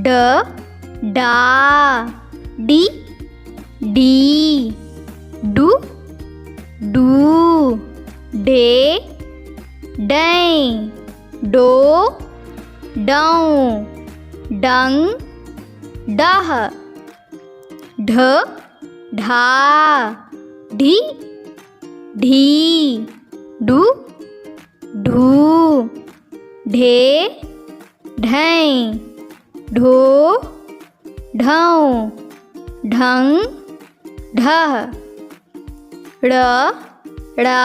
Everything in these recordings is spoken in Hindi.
ड डा डी डी डू डू डे डै डो डौ डंग डह ढ ढा ढी ढी डू ढू ढे ढै ढो ढौ ढंग ढह ड़ ड़ा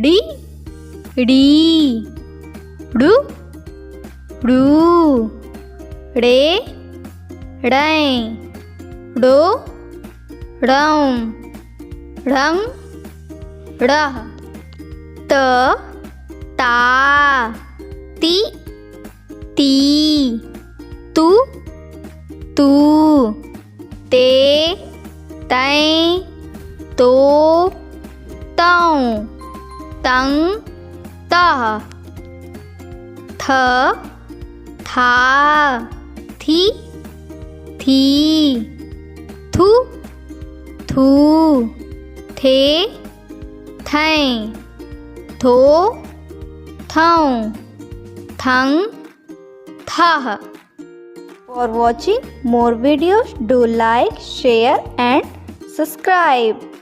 डी डी डू डू ड़े ड़ै डो ड़ौ ढंग ड़ह त ता ती ती तू तू ते तै तो तौ तंग तह थ था थी थी थू थू थे थै थो थौ थंग thah. For watching more videos, do like, share and subscribe.